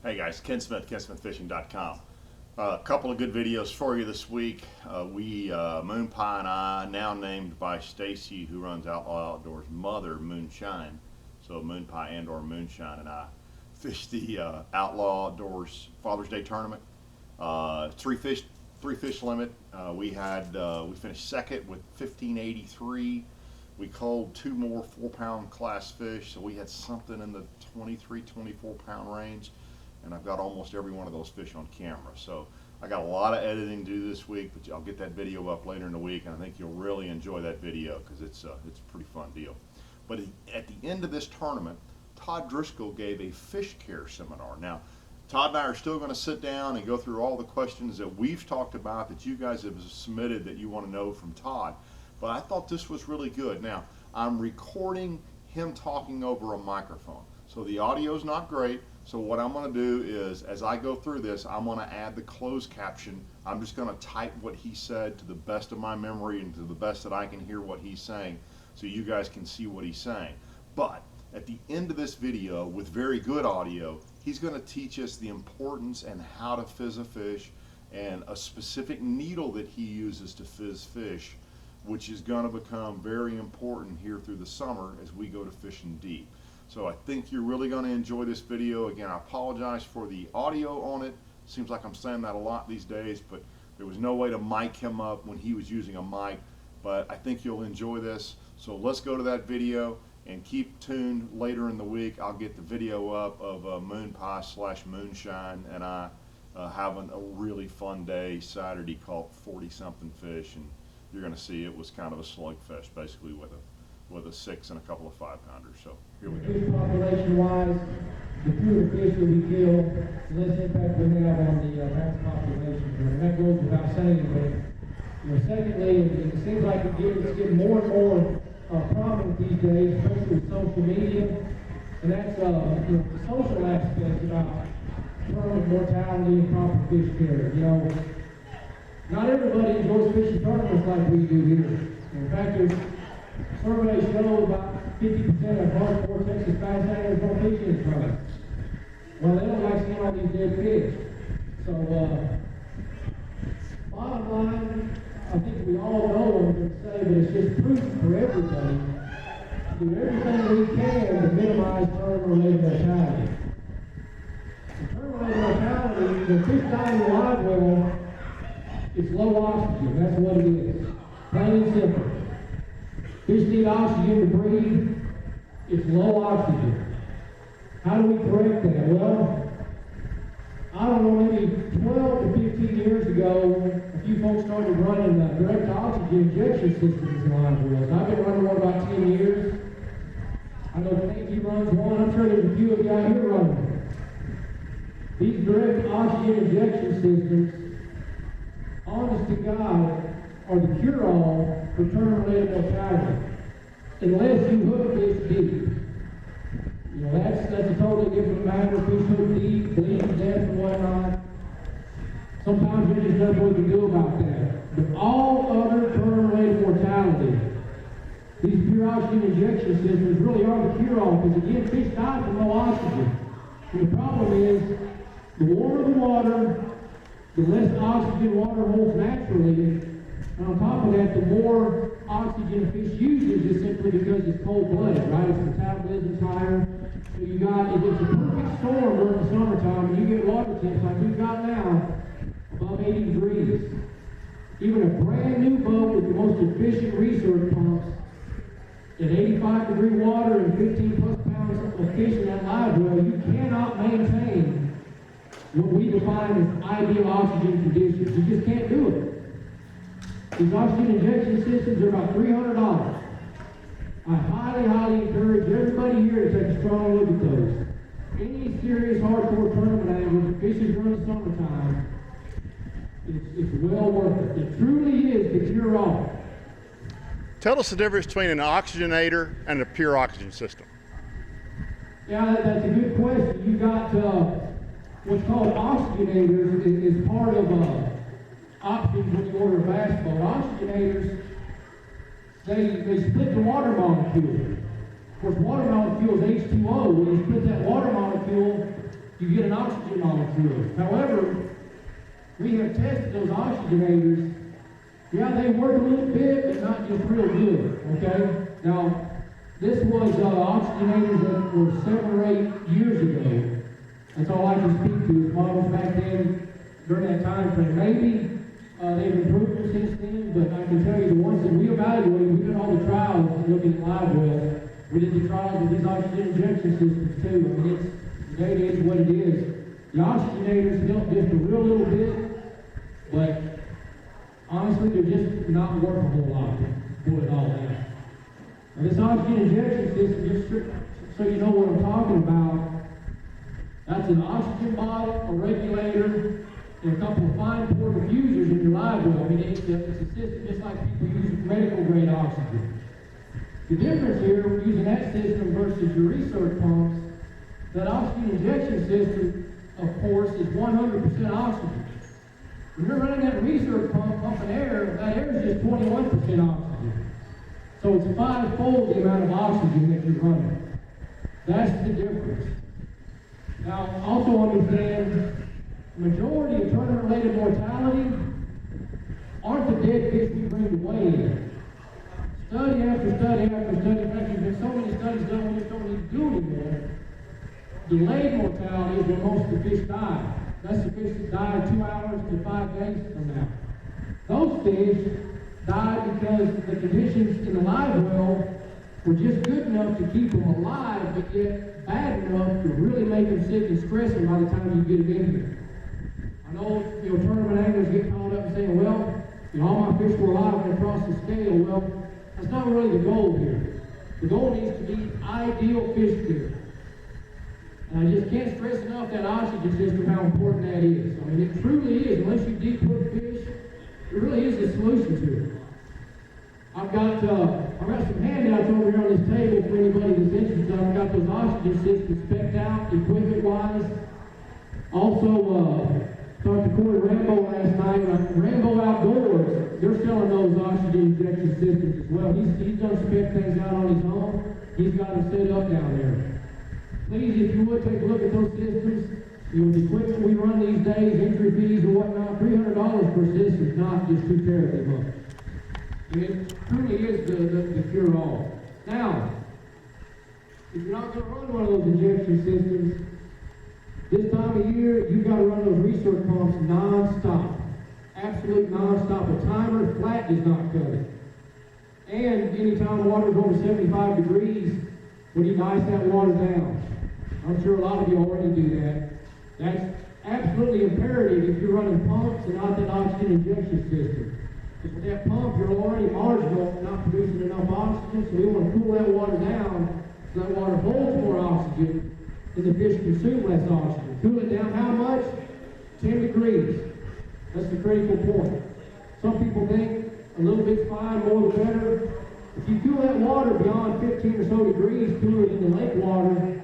Hey guys, Ken Smith, KenSmithFishing.com. A couple of good videos for you this week. Moon Pie and I, now named by Stacy, who runs Outlaw Outdoors' mother, Moonshine. So Moon Pie and or Moonshine and I fished the Outlaw Outdoors Father's Day tournament. Three fish limit. We finished second with 1583. We culled two more 4-pound class fish, so we had something in the 23, 24 pound range. And I've got almost every one of those fish on camera. So I got a lot of editing to do this week, but I'll get that video up later in the week, and I think you'll really enjoy that video because it's a pretty fun deal. But at the end of this tournament, Todd Driscoll gave a fish care seminar. Now, Todd and I are still going to sit down and go through all the questions that we've talked about that you guys have submitted that you want to know from Todd. But I thought this was really good. Now, I'm recording him talking over a microphone, so the audio is not great. So what I'm going to do is, as I go through this, I'm going to add the closed caption. I'm just going to type what he said to the best of my memory and to the best that I can hear what he's saying, so you guys can see what he's saying. But at the end of this video, with very good audio, he's going to teach us the importance and how to fizz a fish and a specific needle that he uses to fizz fish, which is going to become very important here through the summer as we go to fishing deep. So I think you're really going to enjoy this video. Again, I apologize for the audio on it. Seems like I'm saying that a lot these days, but there was no way to mic him up when he was using a mic. But I think you'll enjoy this. So let's go to that video and keep tuned. Later in the week, I'll get the video up of Moon Pie / Moonshine and I having a really fun day Saturday, caught 40-something fish, and you're going to see it was kind of a slugfest, basically with a 6 and a couple of 5-pounders. So here we go. Fish population-wise, the fewer fish that we kill, the less impact we have on the mass population. And that goes without saying. But secondly, it seems like it's getting more and more prominent these days, especially with social media. And that's the social aspect about tournament mortality and proper fish care. Not everybody enjoys fishing tournaments like we do here. In fact, there's surveys show about 50% of hardcore Texas bass anglers don't fish in this tournament. Well, they don't like seeing all these dead fish. So, bottom line, I think we all know what I'm going to say, but it's just prudent for everybody to do everything we can to minimize tournament-related mortality. The tournament-related mortality, the fish dying in live well, it's low oxygen. That's what it is. Plain and simple. Fish need oxygen to breathe. It's low oxygen. How do we correct that? Well, I don't know, maybe 12 to 15 years ago, a few folks started running direct oxygen injection systems in live wells. I've been running one about 10 years. I know Frankie runs one. I'm sure there's a few of you out here running one. These direct oxygen injection systems, honest to God, are the cure-all for tournament-related mortality, unless you hook fish deep. That's a totally different matter. Fish hook deep, bleed to death and whatnot. Sometimes there's just nothing we can do about that. But all other tournament-related mortality, these pure oxygen injection systems really are the cure-all, because again, fish die from low oxygen. And the problem is, the warmer the water, the less oxygen water holds naturally. And on top of that, the more oxygen a fish uses is simply because it's cold-blooded, right? Its metabolism's higher. So it's a perfect storm during the summertime, and you get water temps like we've got now, above 80 degrees. Even a brand new boat with the most efficient research pumps at 85-degree water and 15-plus pounds of fish in that live well, you cannot maintain what we define as ideal oxygen conditions. You just can't do it. These oxygen injection systems are about $300. I highly encourage everybody here to take a strong look at those. Any serious hardcore tournament angler that fishes during the summertime, it's well worth it. It truly is the cure-all. Tell us the difference between an oxygenator and a pure oxygen system. Yeah, that's a good question. You got what's called oxygenators is part of options when you order a bass boat. Oxygenators, they split the water molecule. Of course, water molecule is H2O. When you split that water molecule, you get an oxygen molecule. However, we have tested those oxygenators. Yeah, they work a little bit, but not just real good, okay? Now, this was oxygenators that were 7 or 8 years ago. That's all I can speak to, is models back then, during that time frame. Maybe they've improved them since then, but I can tell you the ones that we evaluated, we did all the trials looking at live wells. We did the trials with these oxygen injection systems too. I mean, the data is what it is. The oxygenators help just a real little bit, but honestly, they're just not worth a whole lot to pull it all out. Now, this oxygen injection system, just so you know what I'm talking about, that's an oxygen bottle, a regulator, and a couple of fine pore diffusers in your live well. I mean, it's a system just like people use medical grade oxygen. The difference here, using that system versus your research pumps, that oxygen injection system, of course, is 100% oxygen. When you're running that research pump, pumping air, that air is just 21% oxygen. So it's 5-fold the amount of oxygen that you're running. That's the difference. Now, also understand, the majority of tournament-related mortality aren't the dead fish we bring to weigh in. Study after study after study, in fact, there's been so many studies done we just don't need to do anymore. Delayed mortality is when most of the fish die. That's the fish that died 2 hours to 5 days from now. Those fish died because the conditions in the live well were just good enough to keep them alive, but yet bad enough to really make them sick and stressing by the time you get them in here. I know, tournament anglers get caught up and saying, well, all my fish were alive and across the scale. Well, that's not really the goal here. The goal needs to be ideal fish care. And I just can't stress enough that oxygen system, how important that is. I mean, it truly is. Unless you deep hook fish, it really is the solution to it. I've got some handouts over here on this table for anybody that's interested. I've got those oxygen systems spec'd out, equipment-wise. Also, talked to Corey Rambo last night. Rambo Outdoors, they're selling those oxygen injection systems as well. He's done spec things out on his own. He's got them set up down there. Please, if you would, take a look at those systems. The equipment we run these days, entry fees and whatnot, $300 per system is not just too terribly much. And it truly is the cure-all. Now, if you're not going to run one of those injection systems, this time of year, you've got to run those research pumps non-stop. Absolute non-stop. A timer flat does not cut it. And anytime water's over 75 degrees, we need to ice that water down. I'm sure a lot of you already do that. That's absolutely imperative if you're running pumps and not that oxygen injection system. Because with that pump, you're already marginal, not producing enough oxygen, so we want to cool that water down so that water holds more oxygen and the fish consume less oxygen. Cool it down how much? 10 degrees. That's the critical point. Some people think a little bit's fine, more the better. If you cool that water beyond 15 or so degrees, cool it in the lake water,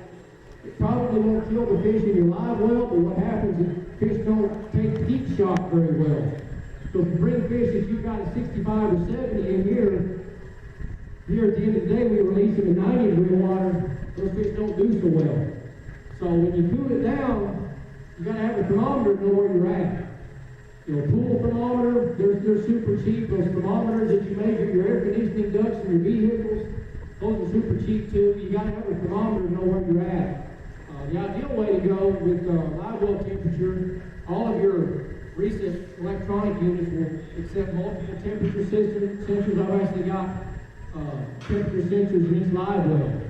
it probably won't kill the fish in your live well, but what happens is fish don't take heat shock very well. So if you bring fish that you've got at 65 or 70 in here at the end of the day, we release them in 90 degree water, those fish don't do so well. So when you cool it down, you got to have a thermometer to know where you're at. Pool thermometer, they're super cheap. Those thermometers that you measure your air conditioning ducts in your vehicles, those are super cheap too. You got to have a thermometer to know where you're at. The ideal way to go with live well temperature, all of your recent electronic units will accept multiple temperature sensors. I've actually got temperature sensors in each live well.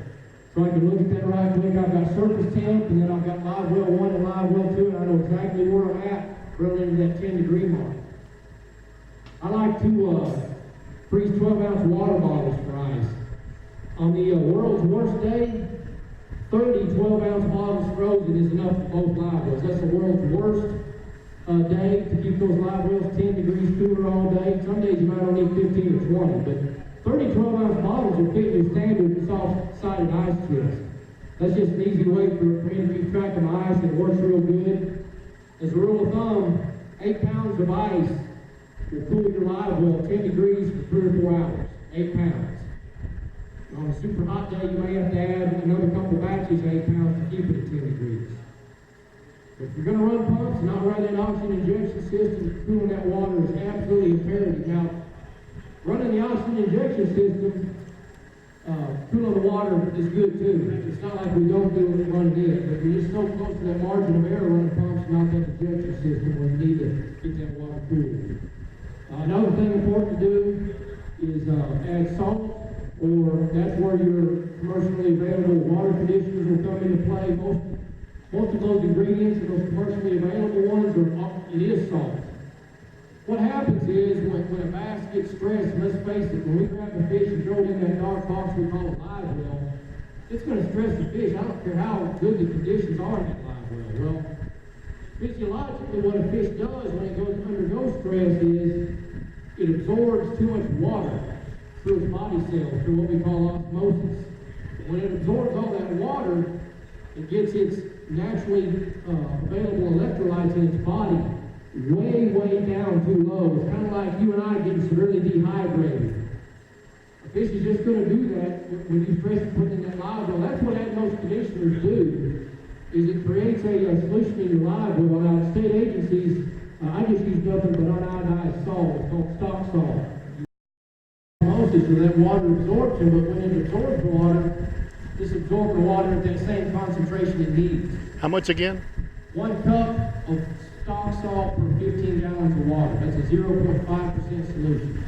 So I can look at that right quick. I've got surface temp, and then I've got live well 1 and live well 2, and I know exactly where I'm at relative to that 10 degree mark. I like to freeze 12-ounce water bottles for ice. On the world's worst day, 30 12-ounce bottles frozen is enough for both live wells. That's the world's worst day to keep those live wells 10 degrees cooler all day. Some days you might only need 15 or 20, but 30 12-ounce bottles will fit your standard soft-sided ice chips. That's just an easy way for me to keep track of my ice, and it works real good. As a rule of thumb, 8 pounds of ice will cool your live well 10 degrees for 3 or 4 hours. 8 pounds. On a super hot day, you may have to add another couple batches of 8 pounds to keep it at 10 degrees. If you're gonna run pumps and not run an oxygen injection system, cooling that water is absolutely imperative. Now, running the oxygen injection system, cooling the water is good too. It's not like we don't do it running it, but you're just so close to that margin of error running pumps, not that injection system where you need to get that water cooled. Another thing important to do is add salt, or that's where your commercially available water conditioners will come into play. Most of those ingredients and those commercially available ones it is salt. What happens is when a bass gets stressed, and let's face it, when we grab the fish and throw it in that dark box we call a live well, it's going to stress the fish. I don't care how good the conditions are in that live well. Well, physiologically, what a fish does when it undergoes stress is it absorbs too much water through its body cells, through what we call osmosis. When it absorbs all that water, it gets its naturally available electrolytes in its body way down too low. It's kind of like you and I getting severely dehydrated. A fish is just going to do that when you stress and put in that live well. That's what adding those conditioners do, is it creates a solution in your live well. Now, state agencies, I just use nothing but unionized salt. It's called stock salt. Osmosis, so that water absorption, but when it absorbs the water, this absorbs the water at that same concentration it needs. How much again? 1 cup of stock salt per 15 gallons of water. That's a 0.5% solution.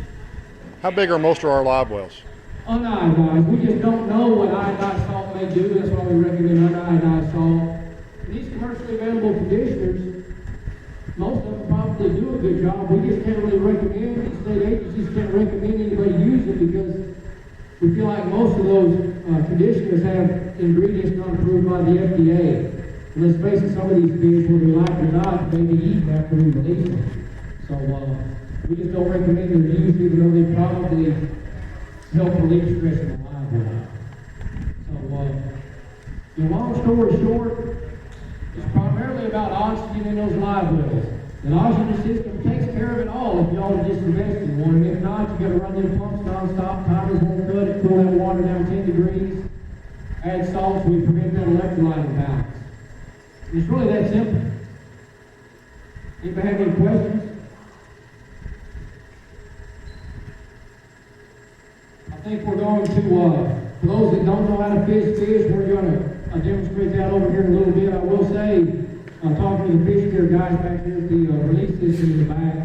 How big are most of our live wells? Unionized. We just don't know what iodized salt may do. That's why we recommend unionized salt. And these commercially available conditioners, most of them probably do a good job. We just can't really recommend, these state agencies can't recommend anybody use it because we feel like most of those conditioners have ingredients not approved by the FDA. And let's face it, some of these fish, whether we like it or not, may be eaten after we release them. So we just don't recommend their use, even though they probably help relieve stress in the live well. So, long story short, it's primarily about oxygen in those live wells. The oxygen system takes care of it all if y'all just invest in one. And if not, you got to run them pumps nonstop. Timers won't cut it. Cool that water down 10 degrees. Add salt so we prevent that electrolyte imbalance. And it's really that simple. Anybody have any questions? I think we're going to, for those that don't know how to fish, we're going to demonstrate that over here in a little bit. I will say, talking to the fish care guys back here at the release system in the back,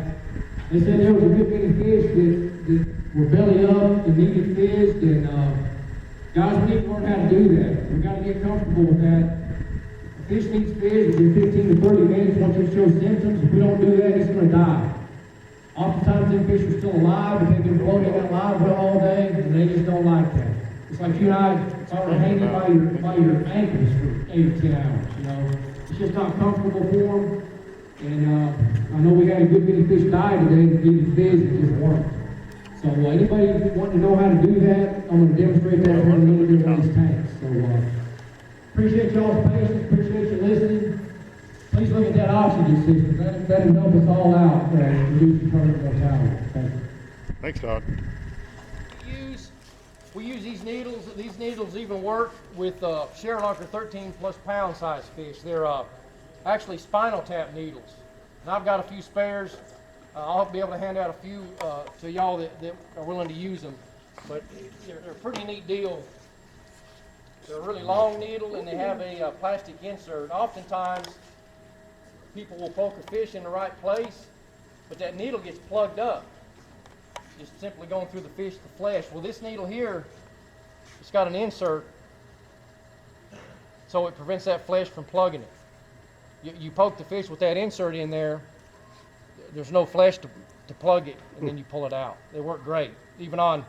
they said there was a good many fish that were belly up and needed fizzed, and guys, we need to learn how to do that. We've got to get comfortable with that. A fish needs fizzed within 15 to 30 minutes once it shows symptoms. If we don't do that, it's going to die. Oftentimes, them fish are still alive, but they've been floating in that live well all day, and they just don't like that. It's like you and I are hanging by your ankles for 8 or 10 hours, you know. It's just not comfortable for them. And I know we had a good many fish die today that needed fizz and just weren't. So anybody wanting to know how to do that, I'm going to demonstrate that for a little bit on these tanks. So appreciate y'all's patience, appreciate you listening. Please look at that oxygen system. That'll help us all out reduce permanent mortality. Thank you. Thanks, Todd. We use these needles. These needles even work with Sherlocker 13 plus pound size fish. They're actually spinal tap needles. And I've got a few spares. I'll be able to hand out a few to y'all that are willing to use them. But they're a pretty neat deal. They're a really long needle and they have a plastic insert. Oftentimes, people will poke a fish in the right place, but that needle gets plugged up. Just simply going through the fish, the flesh. Well, this needle here, it's got an insert, so it prevents that flesh from plugging it. You poke the fish with that insert in there, there's no flesh to plug it, and then you pull it out. They work great. Even on,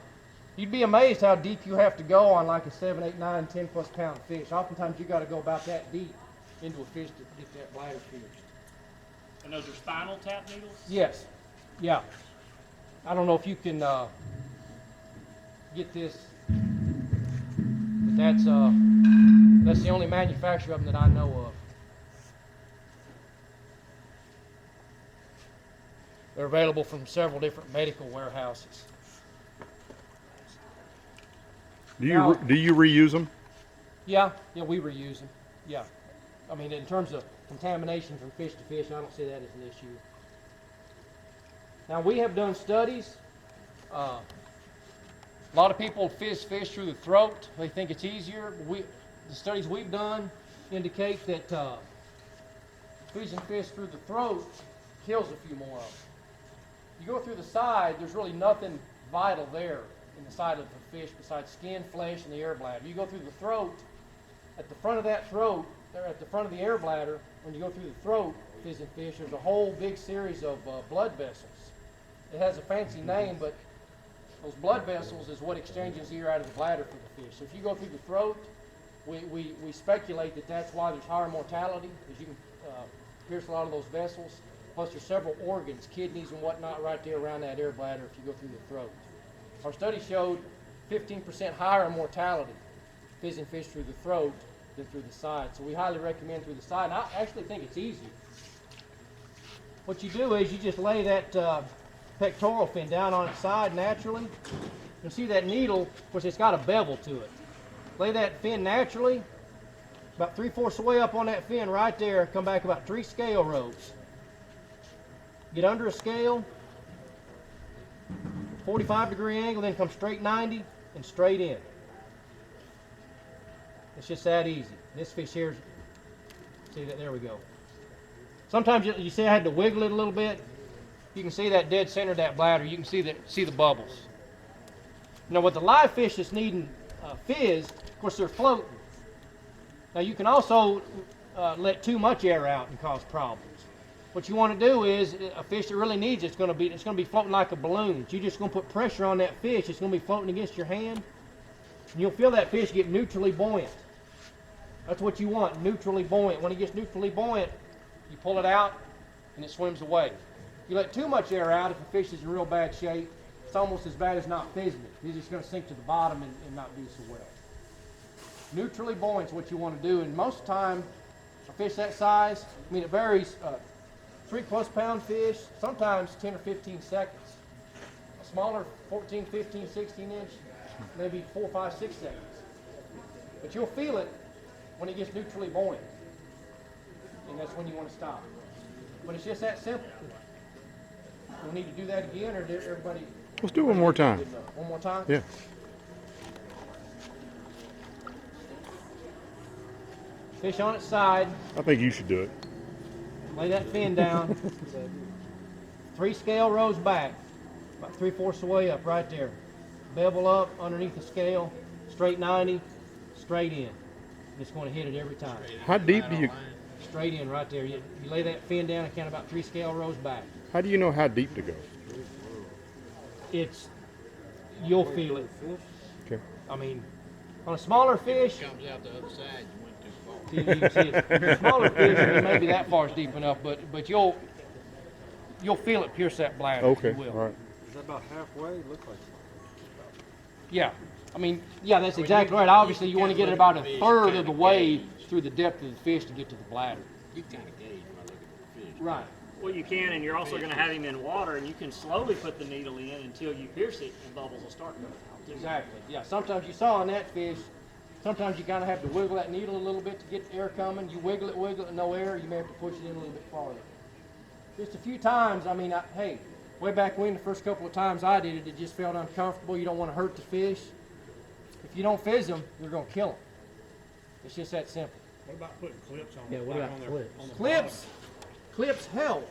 you'd be amazed how deep you have to go on like a 7, 8, 9, 10 plus pound fish. Oftentimes you got to go about that deep into a fish to get that bladder pierced. And those are spinal tap needles? Yes. Yeah. I don't know if you can get this, but that's the only manufacturer of them that I know of. They're available from several different medical warehouses. Do you reuse them? Yeah, we reuse them. Yeah. I mean, in terms of contamination from fish to fish, I don't see that as an issue. Now, we have done studies. A lot of people fizz fish through the throat. They think it's easier. The studies we've done indicate that fizzing fish through the throat kills a few more of them. You go through the side, there's really nothing vital there in the side of the fish besides skin, flesh, and the air bladder. You go through the throat, at the front of that throat, or at the front of the air bladder, when you go through the throat, fizzing fish, there's a whole big series of blood vessels. It has a fancy name, but those blood vessels is what exchanges the air out of the bladder for the fish. So if you go through the throat, we speculate that that's why there's higher mortality, because you can pierce a lot of those vessels. Plus there's several organs, kidneys and whatnot right there around that air bladder if you go through the throat. Our study showed 15% higher mortality fizzing fish through the throat than through the side. So we highly recommend through the side. And I actually think it's easier. What you do is you just lay that pectoral fin down on its side naturally. You'll see that needle, of course it's got a bevel to it. Lay that fin naturally, about 3/4 the way up on that fin right there, come back about 3 scale rows. Get under a scale, 45-degree angle, then come straight 90 and straight in. It's just that easy. This fish here, see that, there we go. Sometimes you see I had to wiggle it a little bit. You can see that dead center of that bladder. You can see the bubbles. Now with the live fish that's needing fizz, of course they're floating. Now you can also let too much air out and cause problems. What you want to do is a fish that really needs it's going to be floating like a balloon. You're just going to put pressure on that fish. It's going to be floating against your hand, and you'll feel that fish get neutrally buoyant. That's what you want, neutrally buoyant. When it gets neutrally buoyant, you pull it out and it swims away. You let too much air out, if a fish is in real bad shape, it's almost as bad as not fizzing it. He's just going to sink to the bottom and not do so well. Neutrally buoyant is what you want to do, and most of the time, a fish that size, I mean it varies, 3+ pound fish, sometimes 10 or 15 seconds. A smaller 14, 15, 16 inch, maybe 4, 5, 6 seconds. But you'll feel it when it gets neutrally buoyant. And that's when you want to stop. But it's just that simple. We'll need to do that again, or did everybody? Let's do it one more time. One more time? Yeah. Fish on its side. I think you should do it. Lay that fin down. 3 scale rows back. About 3/4 the way up right there. Bevel up underneath the scale. Straight 90. Straight in. It's going to hit it every time. How deep do you? Straight in right there. You lay that fin down and count about 3 scale rows back. How do you know how deep to go? You'll feel it. Okay. I mean, on a smaller fish, Comes out the other side, you went too far. you can see it. Smaller fish, I mean, maybe that far's deep enough, but you'll feel it pierce that bladder. Okay. If you will. All right. Is that about halfway? It looks like. Yeah. I mean, yeah, that's exactly right. Obviously, you want to get it about 1/3 of the way through the depth of the fish to get to the bladder. You kind of gauge by looking at the fish. Right. Well, you can, and you're also going to have him in water, and you can slowly put the needle in until you pierce it, and bubbles will start coming out. Exactly. Yeah. Sometimes you saw on that fish, sometimes you kind of have to wiggle that needle a little bit to get air coming. You wiggle it, no air. You may have to push it in a little bit farther. Just a few times. I mean, hey, way back when, the first couple of times I did it, it just felt uncomfortable. You don't want to hurt the fish. If you don't fizz them, you're going to kill them. It's just that simple. What about putting clips on? Yeah, what about clips? Clips help,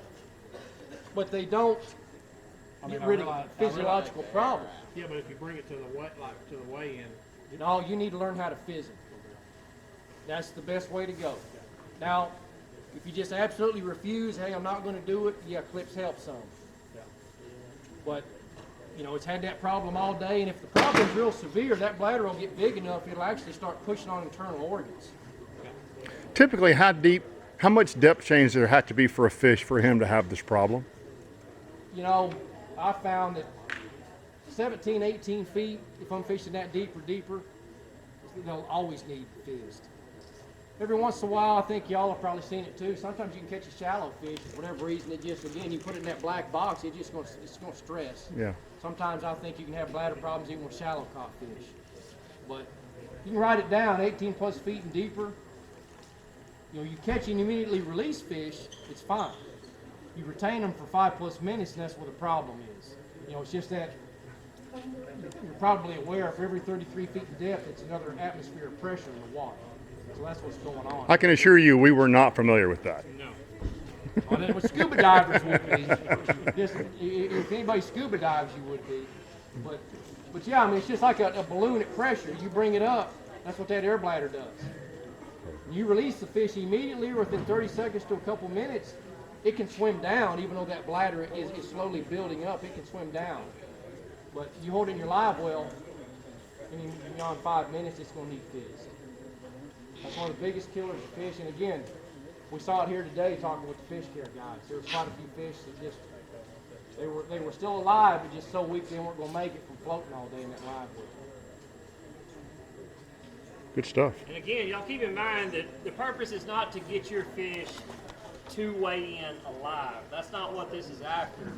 but they don't get rid of physiological problems. Yeah, but if you bring it to the way, like to the weigh-in. No, you need to learn how to fizz it. That's the best way to go. Now, if you just absolutely refuse, hey, I'm not going to do it, yeah, clips help some. But, you know, it's had that problem all day, and if the problem's real severe, that bladder will get big enough, it'll actually start pushing on internal organs. Typically, how much depth change does there have to be for a fish for him to have this problem? You know, I found that 17, 18 feet, if I'm fishing that deep or deeper, they'll always need fizzed. Every once in a while, I think y'all have probably seen it too. Sometimes you can catch a shallow fish, for whatever reason, it just, again, you put it in that black box, it's going to stress. Yeah. Sometimes I think you can have bladder problems even with shallow caught fish. But you can write it down, 18+ feet and deeper. You know, you catch and immediately release fish, it's fine. You retain them for 5+ minutes, and that's where the problem is. You know, it's just that you're probably aware for every 33 feet in depth, it's another atmosphere of pressure in the water. So that's what's going on. I can assure you we were not familiar with that. No. Well, then what scuba divers would be. Just, if anybody scuba dives, you would be. But yeah, I mean, it's just like a balloon at pressure. You bring it up, that's what that air bladder does. You release the fish immediately or within 30 seconds to a couple minutes, it can swim down, even though that bladder is slowly building up, it can swim down. But you hold it in your live well, and beyond 5 minutes, it's going to need fizz. That's one of the biggest killers of fish. And again, we saw it here today talking with the fish care guys. There was quite a few fish that just, they were still alive, but just so weak they weren't going to make it from floating all day in that live well. Good stuff. And again, y'all keep in mind that the purpose is not to get your fish to weigh in alive. That's not what this is after.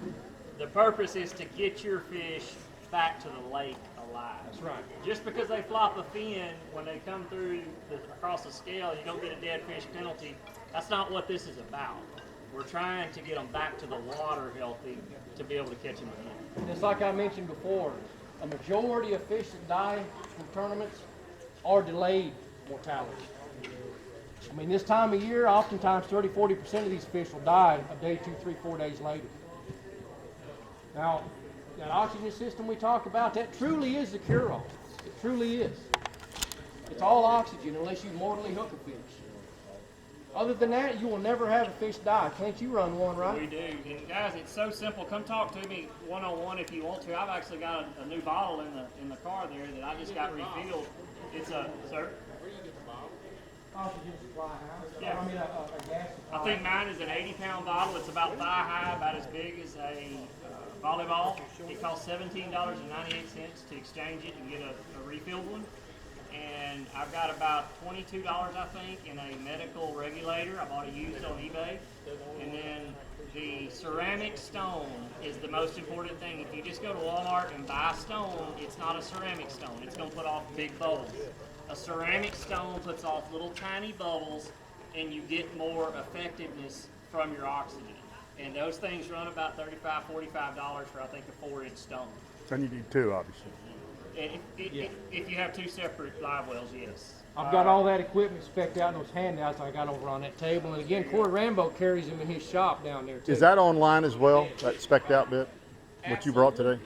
The purpose is to get your fish back to the lake alive. That's right. Just because they flop a fin when they come through across the scale, you don't get a dead fish penalty. That's not what this is about. We're trying to get them back to the water healthy to be able to catch them again. Just like I mentioned before, a majority of fish that die from tournaments are delayed mortality. I mean, this time of year, oftentimes 30–40% of these fish will die a day, 2, 3, 4 days later. Now, that oxygen system we talk about, that truly is the cure-all. It truly is. It's all oxygen unless you mortally hook a fish. Other than that, you will never have a fish die. Can't you run one, right? We do. And guys, it's so simple. Come talk to me one-on-one if you want to. I've actually got a new bottle in the car there that I just got refilled. It's a, sir? Oxygen supply house. Yeah. I mean, a gas supply. I think mine is an 80-pound bottle. It's about thigh high, about as big as a volleyball. It costs $17.98 to exchange it and get a refilled one. And I've got about $22, I think, in a medical regulator. I bought it used on eBay. And then the ceramic stone is the most important thing. If you just go to Walmart and buy a stone, it's not a ceramic stone. It's going to put off big bubbles. A ceramic stone puts off little tiny bubbles, and you get more effectiveness from your oxygen. And those things run about $35, $45 for, I think, a 4-inch stone. And you need two, obviously. If you have two separate live wells, yes. I've got all that equipment spec'd out in those handouts I got over on that table. And again, Corey Rambo carries them in his shop down there, too. Is that online as well, that spec'd out bit? What you brought today?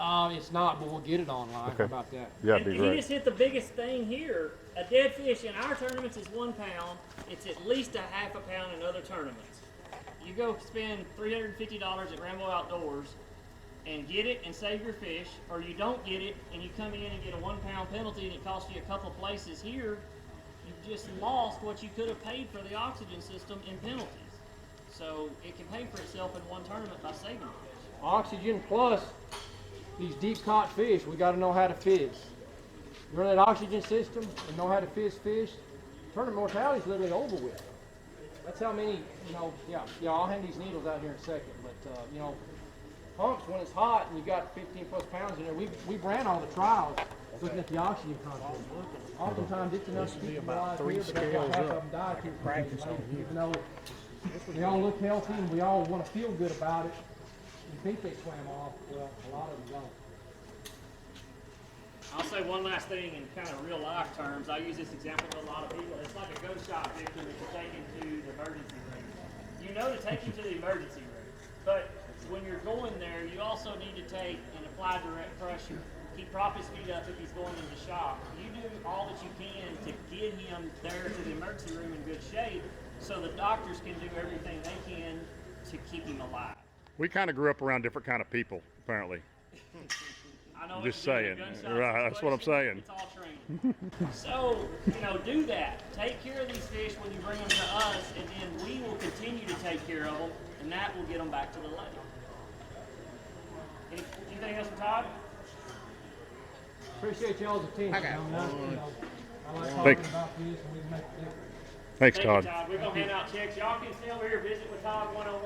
It's not, but we'll get it online. Okay. How about that? Yeah, And it'd be he great. just hit the biggest thing here. A dead fish in our tournaments is 1 pound. It's at least a ½ pound in other tournaments. You go spend $350 at Rambo Outdoors and get it and save your fish, or you don't get it and you come in and get a 1 pound penalty and it costs you a couple places here, you've just lost what you could have paid for the oxygen system in penalties. So it can pay for itself in one tournament by saving fish. Oxygen plus these deep caught fish, we got to know how to fizz. You run that oxygen system and know how to fizz fish, tournament mortality is literally over with. That's how many, yeah, I'll hand these needles out here in a second, but, pumps, when it's hot and you got 15+ pounds in there, we ran all the trials looking at the oxygen content. Oftentimes it's enough to keep them alive here, but that's why half of them die 2 or 3 days later. Even though they all look healthy and we all want to feel good about it, you think they swam off, well, a lot of them don't. I'll say one last thing in kind of real life terms. I use this example to a lot of people. It's like a gunshot victim that you're taking to the emergency room. You know to take him to the emergency room, but when you're going there, you also need to take and apply direct pressure. Prop his feet up if he's going into shock. You do all that you can to get him there to the emergency room in good shape so the doctors can do everything they can to keep him alive. We kind of grew up around different kind of people, apparently. I know Just it's doing saying. a gunshot Right, that's what I'm situation, saying. It's all training. So, do that. Take care of these fish when you bring them to us, and then we will continue to take care of them, and that will get them back to the lake. Anything else from Todd? Appreciate y'all's attention. I like talking Thanks. about this and we make a difference. Thanks, Thank Todd. you, Todd. We're going to hand out checks. Y'all can stay over here, visit with Todd 101.